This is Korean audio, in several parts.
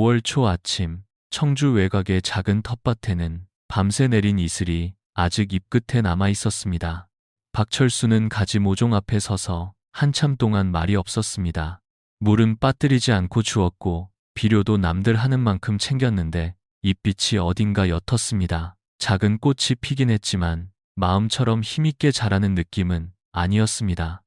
5월 초 아침, 청주 외곽의 작은 텃밭에는 밤새 내린 이슬이 아직 잎끝에 남아 있었습니다. 박철수는 가지 모종 앞에 서서 한참 동안 말이 없었습니다. 물은 빠뜨리지 않고 주었고 비료도 남들 하는 만큼 챙겼는데 잎빛이 어딘가 옅었습니다. 작은 꽃이 피긴 했지만 마음처럼 힘있게 자라는 느낌은 아니었습니다.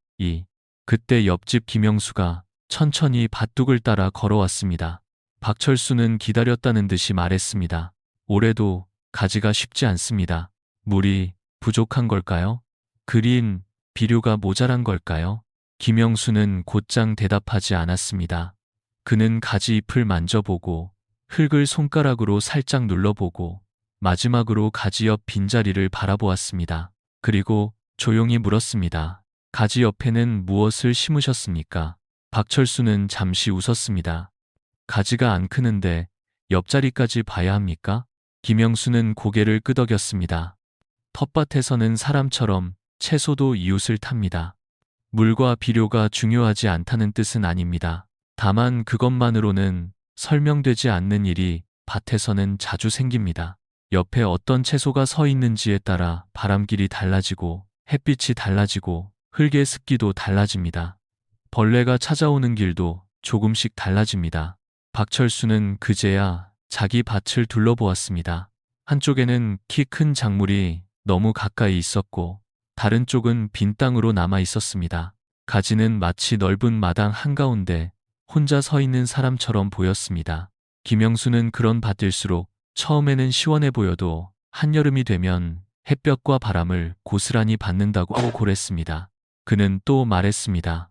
그때 옆집 김영수가 천천히 밭둑을 따라 걸어왔습니다. 박철수는 기다렸다는 듯이 말했습니다. 올해도 가지가 쉽지 않습니다. 물이 부족한 걸까요? 그린 비료가 모자란 걸까요? 김영수는 곧장 대답하지 않았습니다. 그는 가지 잎을 만져보고 흙을 손가락으로 살짝 눌러보고 마지막으로 가지 옆 빈자리를 바라보았습니다. 그리고 조용히 물었습니다. 가지 옆에는 무엇을 심으셨습니까? 박철수는 잠시 웃었습니다. 가지가 안 크는데 옆자리까지 봐야 합니까? 김영수는 고개를 끄덕였습니다. 텃밭에서는 사람처럼 채소도 이웃을 탑니다. 물과 비료가 중요하지 않다는 뜻은 아닙니다. 다만 그것만으로는 설명되지 않는 일이 밭에서는 자주 생깁니다. 옆에 어떤 채소가 서 있는지에 따라 바람길이 달라지고 햇빛이 달라지고 흙의 습기도 달라집니다. 벌레가 찾아오는 길도 조금씩 달라집니다. 박철수는 그제야 자기 밭을 둘러보았습니다. 한쪽에는 키 큰 작물이 너무 가까이 있었고 다른 쪽은 빈 땅으로 남아 있었습니다. 가지는 마치 넓은 마당 한가운데 혼자 서 있는 사람처럼 보였습니다. 김영수는 그런 밭일수록 처음에는 시원해 보여도 한여름이 되면 햇볕과 바람을 고스란히 받는다고 고랬습니다. 그는 또 말했습니다.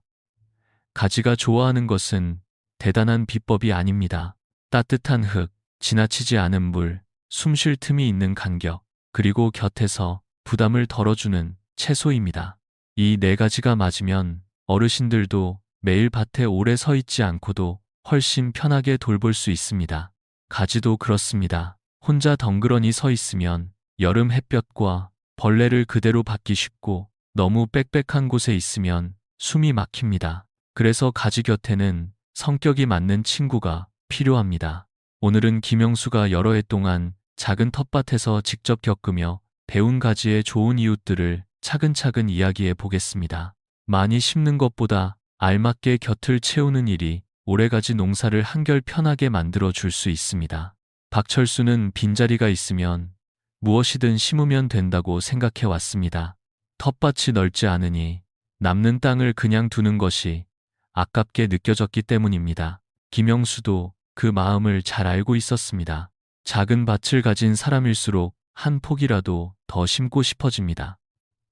가지가 좋아하는 것은 대단한 비법이 아닙니다. 따뜻한 흙, 지나치지 않은 물, 숨 쉴 틈이 있는 간격, 그리고 곁에서 부담을 덜어주는 채소입니다. 이 네 가지가 맞으면 어르신들도 매일 밭에 오래 서 있지 않고도 훨씬 편하게 돌볼 수 있습니다. 가지도 그렇습니다. 혼자 덩그러니 서 있으면 여름 햇볕과 벌레를 그대로 받기 쉽고 너무 빽빽한 곳에 있으면 숨이 막힙니다. 그래서 가지 곁에는 성격이 맞는 친구가 필요합니다. 오늘은 김영수가 여러 해 동안 작은 텃밭에서 직접 겪으며 배운 가지의 좋은 이웃들을 차근차근 이야기해 보겠습니다. 많이 심는 것보다 알맞게 곁을 채우는 일이 오래가지 농사를 한결 편하게 만들어 줄 수 있습니다. 박철수는 빈자리가 있으면 무엇이든 심으면 된다고 생각해 왔습니다. 텃밭이 넓지 않으니 남는 땅을 그냥 두는 것이 아깝게 느껴졌기 때문입니다. 김영수도 그 마음을 잘 알고 있었습니다. 작은 밭을 가진 사람일수록 한 폭이라도 더 심고 싶어집니다.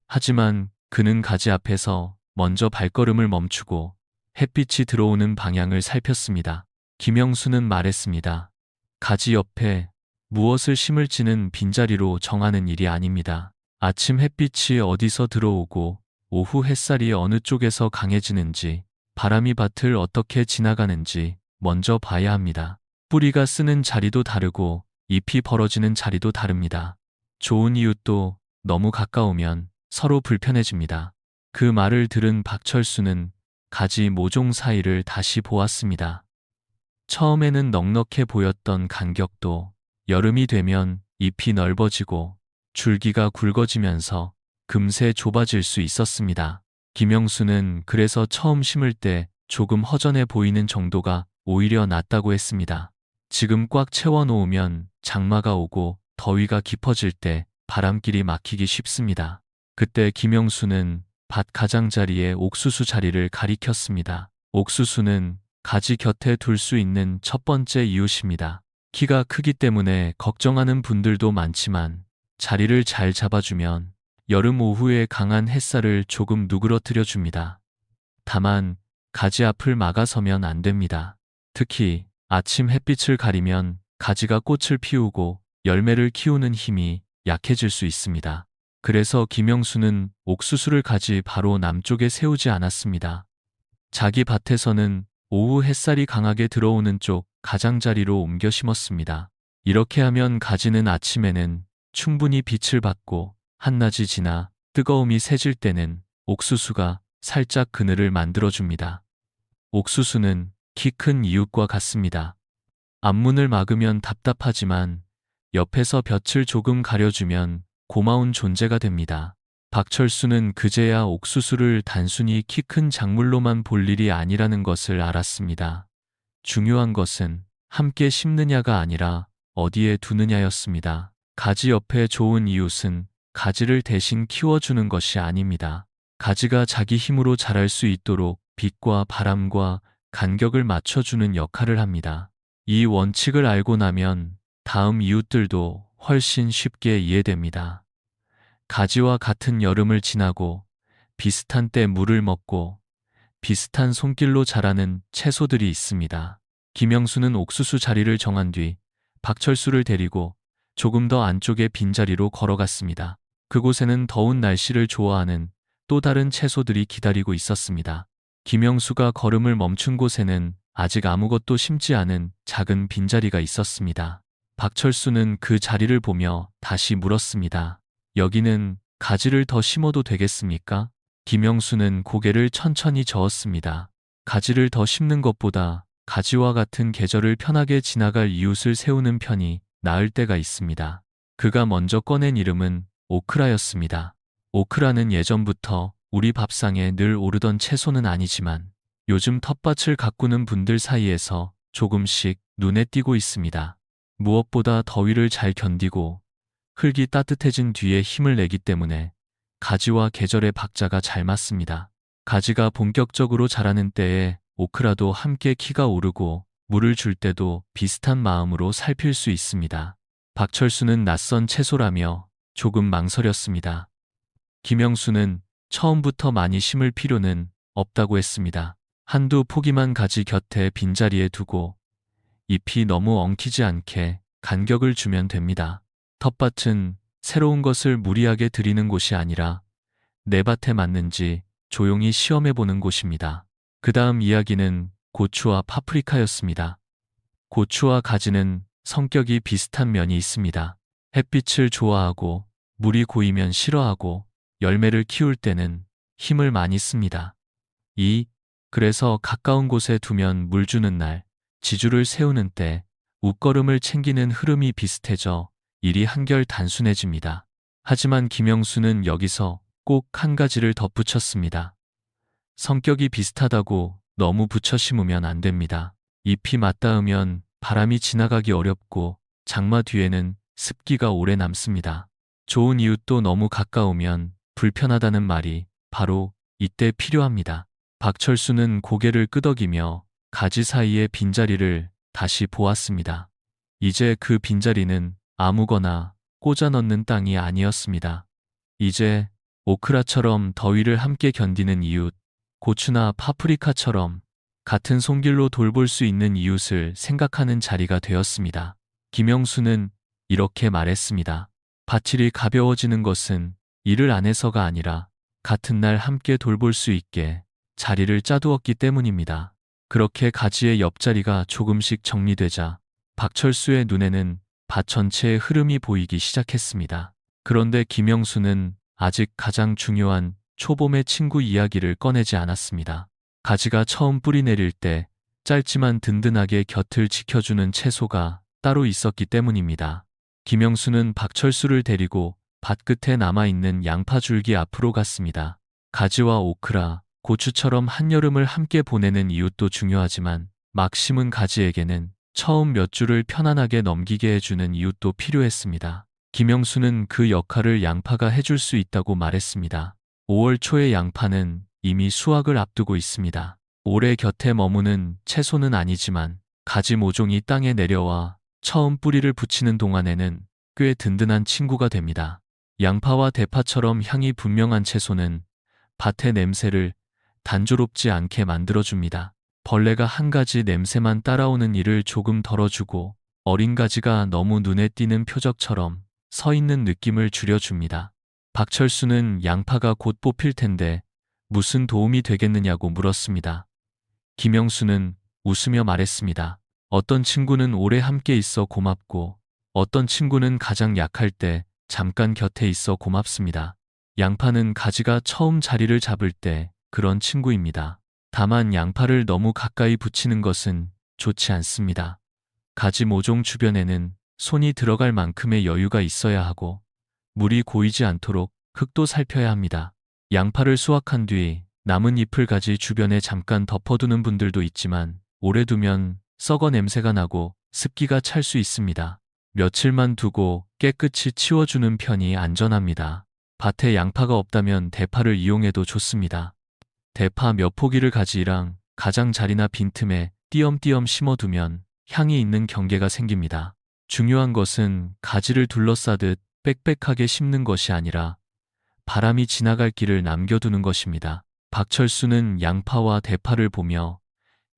하지만 그는 가지 앞에서 먼저 발걸음을 멈추고 햇빛이 들어오는 방향을 살폈습니다. 김영수는 말했습니다. 가지 옆에 무엇을 심을지는 빈자리로 정하는 일이 아닙니다. 아침 햇빛이 어디서 들어오고 오후 햇살이 어느 쪽에서 강해지는지, 바람이 밭을 어떻게 지나가는지 먼저 봐야 합니다. 뿌리가 쓰는 자리도 다르고 잎이 벌어지는 자리도 다릅니다. 좋은 이웃도 너무 가까우면 서로 불편해집니다. 그 말을 들은 박철수는 가지 모종 사이를 다시 보았습니다. 처음에는 넉넉해 보였던 간격도 여름이 되면 잎이 넓어지고 줄기가 굵어지면서 금세 좁아질 수 있었습니다. 김영수는 그래서 처음 심을 때 조금 허전해 보이는 정도가 오히려 낫다고 했습니다. 지금 꽉 채워놓으면 장마가 오고 더위가 깊어질 때 바람길이 막히기 쉽습니다. 그때 김영수는 밭 가장자리에 옥수수 자리를 가리켰습니다. 옥수수는 가지 곁에 둘 수 있는 첫 번째 이웃입니다. 키가 크기 때문에 걱정하는 분들도 많지만 자리를 잘 잡아주면 여름 오후에 강한 햇살을 조금 누그러뜨려 줍니다. 다만 가지 앞을 막아서면 안 됩니다. 특히 아침 햇빛을 가리면 가지가 꽃을 피우고 열매를 키우는 힘이 약해질 수 있습니다. 그래서 김영수는 옥수수를 가지 바로 남쪽에 세우지 않았습니다. 자기 밭에서는 오후 햇살이 강하게 들어오는 쪽 가장자리로 옮겨 심었습니다. 이렇게 하면 가지는 아침에는 충분히 빛을 받고 한낮이 지나 뜨거움이 세질 때는 옥수수가 살짝 그늘을 만들어줍니다. 옥수수는 키 큰 이웃과 같습니다. 앞문을 막으면 답답하지만 옆에서 볕을 조금 가려주면 고마운 존재가 됩니다. 박철수는 그제야 옥수수를 단순히 키 큰 작물로만 볼 일이 아니라는 것을 알았습니다. 중요한 것은 함께 심느냐가 아니라 어디에 두느냐였습니다. 가지 옆에 좋은 이웃은 가지를 대신 키워주는 것이 아닙니다. 가지가 자기 힘으로 자랄 수 있도록 빛과 바람과 간격을 맞춰주는 역할을 합니다. 이 원칙을 알고 나면 다음 이웃들도 훨씬 쉽게 이해됩니다. 가지와 같은 여름을 지나고 비슷한 때 물을 먹고 비슷한 손길로 자라는 채소들이 있습니다. 김영수는 옥수수 자리를 정한 뒤 박철수를 데리고 조금 더 안쪽의 빈자리로 걸어갔습니다. 그곳에는 더운 날씨를 좋아하는 또 다른 채소들이 기다리고 있었습니다. 김영수가 걸음을 멈춘 곳에는 아직 아무것도 심지 않은 작은 빈자리가 있었습니다. 박철수는 그 자리를 보며 다시 물었습니다. 여기는 가지를 더 심어도 되겠습니까? 김영수는 고개를 천천히 저었습니다. 가지를 더 심는 것보다 가지와 같은 계절을 편하게 지나갈 이웃을 세우는 편이 나을 때가 있습니다. 그가 먼저 꺼낸 이름은 오크라였습니다. 오크라는 예전부터 우리 밥상에 늘 오르던 채소는 아니지만 요즘 텃밭을 가꾸는 분들 사이에서 조금씩 눈에 띄고 있습니다. 무엇보다 더위를 잘 견디고 흙이 따뜻해진 뒤에 힘을 내기 때문에 가지와 계절의 박자가 잘 맞습니다. 가지가 본격적으로 자라는 때에 오크라도 함께 키가 오르고 물을 줄 때도 비슷한 마음으로 살필 수 있습니다. 박철수는 낯선 채소라며 조금 망설였습니다. 김영수는 처음부터 많이 심을 필요는 없다고 했습니다. 한두 포기만 가지 곁에 빈자리에 두고 잎이 너무 엉키지 않게 간격을 주면 됩니다. 텃밭은 새로운 것을 무리하게 들이는 곳이 아니라 내 밭에 맞는지 조용히 시험해보는 곳입니다. 그 다음 이야기는 고추와 파프리카였습니다. 고추와 가지는 성격이 비슷한 면이 있습니다. 햇빛을 좋아하고 물이 고이면 싫어하고 열매를 키울 때는 힘을 많이 씁니다. 그래서 가까운 곳에 두면 물 주는 날, 지주를 세우는 때, 웃걸음을 챙기는 흐름이 비슷해져 일이 한결 단순해집니다. 하지만 김영수는 여기서 꼭 한 가지를 덧붙였습니다. 성격이 비슷하다고 너무 붙여 심으면 안 됩니다. 잎이 맞닿으면 바람이 지나가기 어렵고 장마 뒤에는 습기가 오래 남습니다. 좋은 이웃도 너무 가까우면 불편하다는 말이 바로 이때 필요합니다. 박철수는 고개를 끄덕이며 가지 사이의 빈자리를 다시 보았습니다. 이제 그 빈자리는 아무거나 꽂아 넣는 땅이 아니었습니다. 이제 오크라처럼 더위를 함께 견디는 이웃, 고추나 파프리카처럼 같은 손길로 돌볼 수 있는 이웃을 생각하는 자리가 되었습니다. 김영수는 이렇게 말했습니다. 밭일이 가벼워지는 것은 일을 안 해서가 아니라 같은 날 함께 돌볼 수 있게 자리를 짜두었기 때문입니다. 그렇게 가지의 옆자리가 조금씩 정리되자 박철수의 눈에는 밭 전체의 흐름이 보이기 시작했습니다. 그런데 김영수는 아직 가장 중요한 초봄의 친구 이야기를 꺼내지 않았습니다. 가지가 처음 뿌리 내릴 때 짧지만 든든하게 곁을 지켜주는 채소가 따로 있었기 때문입니다. 김영수는 박철수를 데리고 밭 끝에 남아있는 양파 줄기 앞으로 갔습니다. 가지와 오크라, 고추처럼 한여름을 함께 보내는 이웃도 중요하지만 막 심은 가지에게는 처음 몇 줄을 편안하게 넘기게 해주는 이웃도 필요했습니다. 김영수는 그 역할을 양파가 해줄 수 있다고 말했습니다. 5월 초의 양파는 이미 수확을 앞두고 있습니다. 오래 곁에 머무는 채소는 아니지만 가지 모종이 땅에 내려와 처음 뿌리를 붙이는 동안에는 꽤 든든한 친구가 됩니다. 양파와 대파처럼 향이 분명한 채소는 밭의 냄새를 단조롭지 않게 만들어줍니다. 벌레가 한 가지 냄새만 따라오는 일을 조금 덜어주고 어린 가지가 너무 눈에 띄는 표적처럼 서 있는 느낌을 줄여줍니다. 박철수는 양파가 곧 뽑힐 텐데 무슨 도움이 되겠느냐고 물었습니다. 김영수는 웃으며 말했습니다. 어떤 친구는 오래 함께 있어 고맙고 어떤 친구는 가장 약할 때 잠깐 곁에 있어 고맙습니다. 양파는 가지가 처음 자리를 잡을 때 그런 친구입니다. 다만 양파를 너무 가까이 붙이는 것은 좋지 않습니다. 가지 모종 주변에는 손이 들어갈 만큼의 여유가 있어야 하고 물이 고이지 않도록 흙도 살펴야 합니다. 양파를 수확한 뒤 남은 잎을 가지 주변에 잠깐 덮어두는 분들도 있지만 오래 두면 썩어 냄새가 나고 습기가 찰 수 있습니다. 며칠만 두고 깨끗이 치워주는 편이 안전합니다. 밭에 양파가 없다면 대파를 이용해도 좋습니다. 대파 몇 포기를 가지랑 가장자리나 빈틈에 띄엄띄엄 심어두면 향이 있는 경계가 생깁니다. 중요한 것은 가지를 둘러싸듯 빽빽하게 심는 것이 아니라 바람이 지나갈 길을 남겨두는 것입니다. 박철수는 양파와 대파를 보며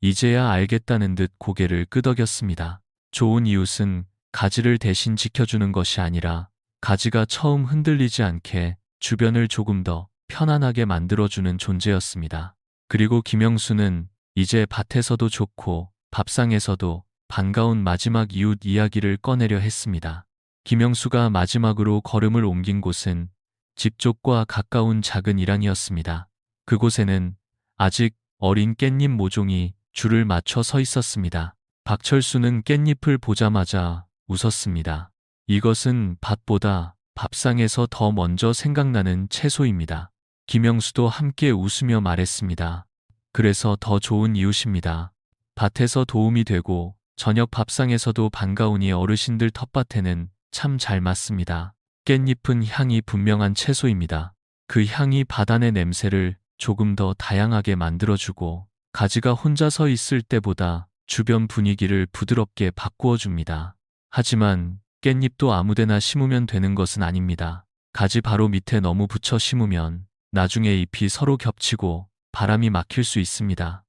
이제야 알겠다는 듯 고개를 끄덕였습니다. 좋은 이웃은 가지를 대신 지켜주는 것이 아니라 가지가 처음 흔들리지 않게 주변을 조금 더 편안하게 만들어주는 존재였습니다. 그리고 김영수는 이제 밭에서도 좋고 밥상에서도 반가운 마지막 이웃 이야기를 꺼내려 했습니다. 김영수가 마지막으로 걸음을 옮긴 곳은 집 쪽과 가까운 작은 일항이었습니다. 그곳에는 아직 어린 깻잎 모종이 줄을 맞춰 서 있었습니다. 박철수는 깻잎을 보자마자 웃었습니다. 이것은 밭보다 밥상에서 더 먼저 생각나는 채소입니다. 김영수도 함께 웃으며 말했습니다. 그래서 더 좋은 이웃입니다. 밭에서 도움이 되고 저녁 밥상에서도 반가우니 어르신들 텃밭에는 참 잘 맞습니다. 깻잎은 향이 분명한 채소입니다. 그 향이 밭 안의 냄새를 조금 더 다양하게 만들어주고 가지가 혼자 서 있을 때보다 주변 분위기를 부드럽게 바꾸어 줍니다. 하지만 깻잎도 아무데나 심으면 되는 것은 아닙니다. 가지 바로 밑에 너무 붙여 심으면 나중에 잎이 서로 겹치고 바람이 막힐 수 있습니다.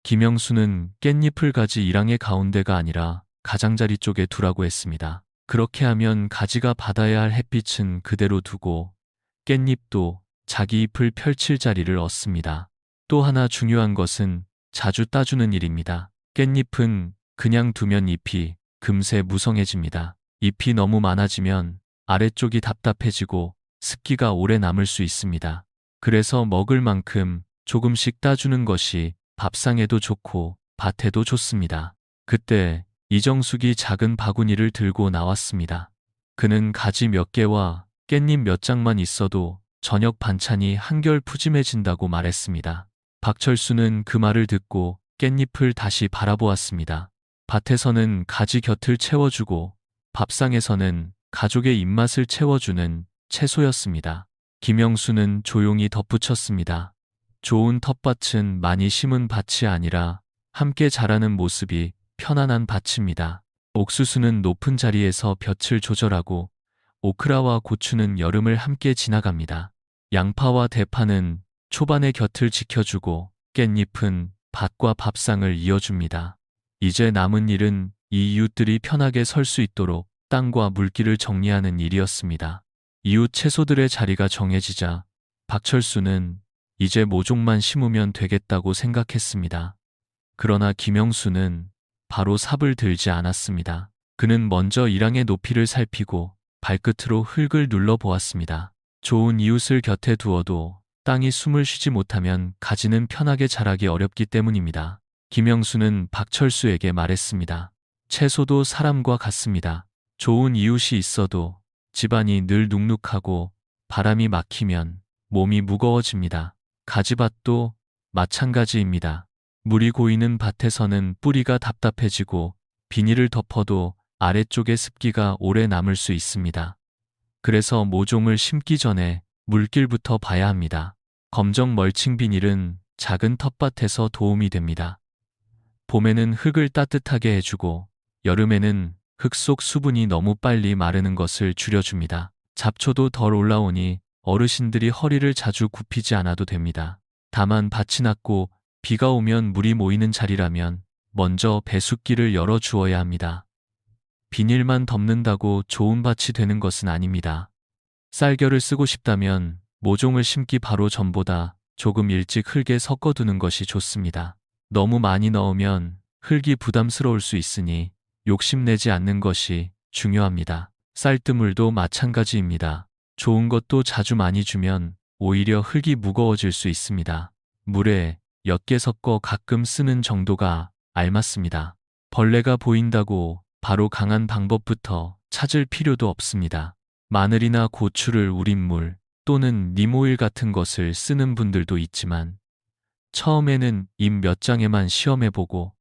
김영수는 깻잎을 가지 일항의 가운데가 아니라 가장자리 쪽에 두라고 했습니다. 그렇게 하면 가지가 받아야 할 햇빛은 그대로 두고 깻잎도 자기 잎을 펼칠 자리를 얻습니다. 또 하나 중요한 것은 자주 따주는 일입니다. 깻잎은 그냥 두면 잎이 금세 무성해집니다. 잎이 너무 많아지면 아래쪽이 답답해지고 습기가 오래 남을 수 있습니다. 그래서 먹을 만큼 조금씩 따주는 것이 밥상에도 좋고 밭에도 좋습니다. 그때 이정숙이 작은 바구니를 들고 나왔습니다. 그는 가지 몇 개와 깻잎 몇 장만 있어도 저녁 반찬이 한결 푸짐해진다고 말했습니다. 박철수는 그 말을 듣고 깻잎을 다시 바라보았습니다. 밭에서는 가지 곁을 채워주고 밥상에서는 가족의 입맛을 채워주는 채소였습니다. 김영수는 조용히 덧붙였습니다. 좋은 텃밭은 많이 심은 밭이 아니라 함께 자라는 모습이 편안한 밭입니다. 옥수수는 높은 자리에서 볕을 조절하고 오크라와 고추는 여름을 함께 지나갑니다. 양파와 대파는 초반의 곁을 지켜주고 깻잎은 밭과 밥상을 이어줍니다. 이제 남은 일은 이 이웃들이 편하게 설 수 있도록 땅과 물기를 정리하는 일이었습니다. 이웃 채소들의 자리가 정해지자 박철수는 이제 모종만 심으면 되겠다고 생각했습니다. 그러나 김영수는 바로 삽을 들지 않았습니다. 그는 먼저 일항의 높이를 살피고 발끝으로 흙을 눌러보았습니다. 좋은 이웃을 곁에 두어도 땅이 숨을 쉬지 못하면 가지는 편하게 자라기 어렵기 때문입니다. 김영수는 박철수에게 말했습니다. 채소도 사람과 같습니다. 좋은 이웃이 있어도 집안이 늘 눅눅하고 바람이 막히면 몸이 무거워집니다. 가지밭도 마찬가지입니다. 물이 고이는 밭에서는 뿌리가 답답해지고 비닐을 덮어도 아래쪽의 습기가 오래 남을 수 있습니다. 그래서 모종을 심기 전에 물길부터 봐야 합니다. 검정 멀칭 비닐은 작은 텃밭에서 도움이 됩니다. 봄에는 흙을 따뜻하게 해주고 여름에는 흙 속 수분이 너무 빨리 마르는 것을 줄여줍니다. 잡초도 덜 올라오니 어르신들이 허리를 자주 굽히지 않아도 됩니다. 다만 밭이 낮고 비가 오면 물이 모이는 자리라면 먼저 배숫길을 열어주어야 합니다. 비닐만 덮는다고 좋은 밭이 되는 것은 아닙니다. 쌀겨를 쓰고 싶다면 모종을 심기 바로 전보다 조금 일찍 흙에 섞어두는 것이 좋습니다. 너무 많이 넣으면 흙이 부담스러울 수 있으니 욕심내지 않는 것이 중요합니다. 쌀뜨물도 마찬가지입니다. 좋은 것도 자주 많이 주면 오히려 흙이 무거워질 수 있습니다. 물에 옅게 섞어 가끔 쓰는 정도가 알맞습니다. 벌레가 보인다고 바로 강한 방법부터 찾을 필요도 없습니다. 마늘이나 고추를 우린 물 또는 님오일 같은 것을 쓰는 분들도 있지만 처음에는 잎 몇 장에만 시험해보고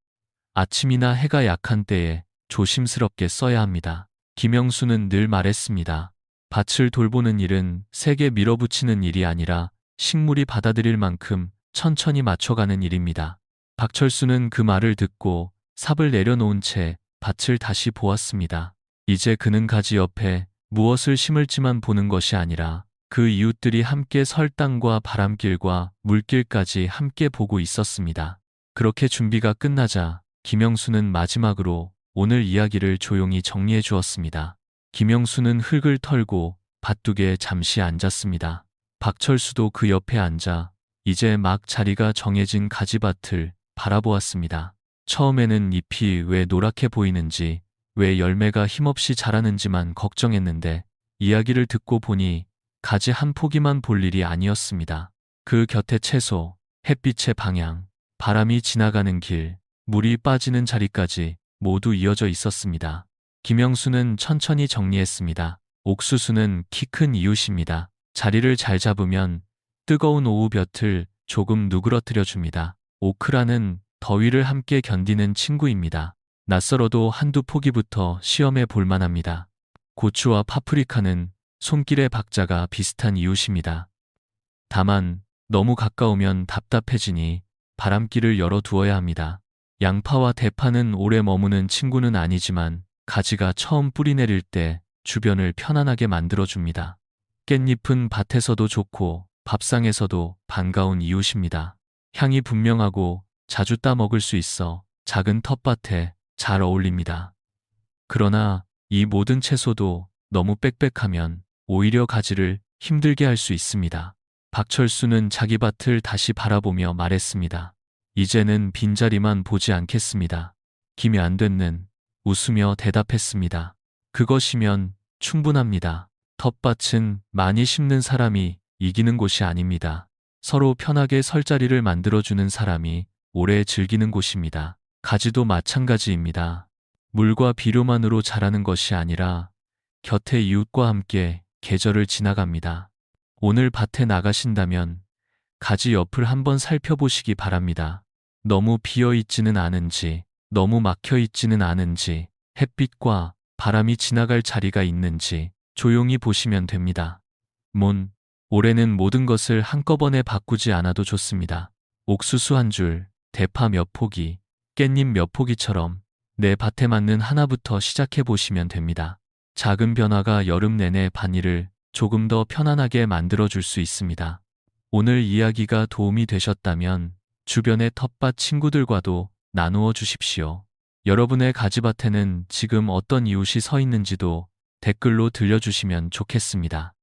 아침이나 해가 약한 때에 조심스럽게 써야 합니다. 김영수는 늘 말했습니다. 밭을 돌보는 일은 세게 밀어붙이는 일이 아니라 식물이 받아들일 만큼 천천히 맞춰가는 일입니다. 박철수는 그 말을 듣고 삽을 내려놓은 채 밭을 다시 보았습니다. 이제 그는 가지 옆에 무엇을 심을지만 보는 것이 아니라 그 이웃들이 함께 설 땅과 바람길과 물길까지 함께 보고 있었습니다. 그렇게 준비가 끝나자 김영수는 마지막으로 오늘 이야기를 조용히 정리해 주었습니다. 김영수는 흙을 털고 밭두개에 잠시 앉았습니다. 박철수도 그 옆에 앉아 이제 막 자리가 정해진 가지밭을 바라보았습니다. 처음에는 잎이 왜 노랗게 보이는지, 왜 열매가 힘없이 자라는지만 걱정했는데 이야기를 듣고 보니 가지 한 포기만 볼 일이 아니었습니다. 그 곁에 채소, 햇빛의 방향, 바람이 지나가는 길, 물이 빠지는 자리까지 모두 이어져 있었습니다. 김영수는 천천히 정리했습니다. 옥수수는 키 큰 이웃입니다. 자리를 잘 잡으면 뜨거운 오후 볕을 조금 누그러뜨려 줍니다. 오크라는 더위를 함께 견디는 친구입니다. 낯설어도 한두 포기부터 시험해 볼 만합니다. 고추와 파프리카는 손길의 박자가 비슷한 이웃입니다. 다만 너무 가까우면 답답해지니 바람길을 열어두어야 합니다. 양파와 대파는 오래 머무는 친구는 아니지만 가지가 처음 뿌리 내릴 때 주변을 편안하게 만들어줍니다. 깻잎은 밭에서도 좋고 밥상에서도 반가운 이웃입니다. 향이 분명하고 자주 따 먹을 수 있어 작은 텃밭에 잘 어울립니다. 그러나 이 모든 채소도 너무 빽빽하면 오히려 가지를 힘들게 할 수 있습니다. 박철수는 자기 밭을 다시 바라보며 말했습니다. 이제는 빈자리만 보지 않겠습니다. 김이 안 됐는 웃으며 대답했습니다. 그것이면 충분합니다. 텃밭은 많이 심는 사람이 이기는 곳이 아닙니다. 서로 편하게 설 자리를 만들어주는 사람이 오래 즐기는 곳입니다. 가지도 마찬가지입니다. 물과 비료만으로 자라는 것이 아니라 곁에 이웃과 함께 계절을 지나갑니다. 오늘 밭에 나가신다면 가지 옆을 한번 살펴보시기 바랍니다. 너무 비어 있지는 않은지, 너무 막혀 있지는 않은지, 햇빛과 바람이 지나갈 자리가 있는지 조용히 보시면 됩니다. 올해는 모든 것을 한꺼번에 바꾸지 않아도 좋습니다. 옥수수 한 줄, 대파 몇 포기, 깻잎 몇 포기처럼 내 밭에 맞는 하나부터 시작해 보시면 됩니다. 작은 변화가 여름 내내 밭일을 조금 더 편안하게 만들어줄 수 있습니다. 오늘 이야기가 도움이 되셨다면 주변의 텃밭 친구들과도 나누어 주십시오. 여러분의 가지밭에는 지금 어떤 이웃이 서 있는지도 댓글로 들려주시면 좋겠습니다.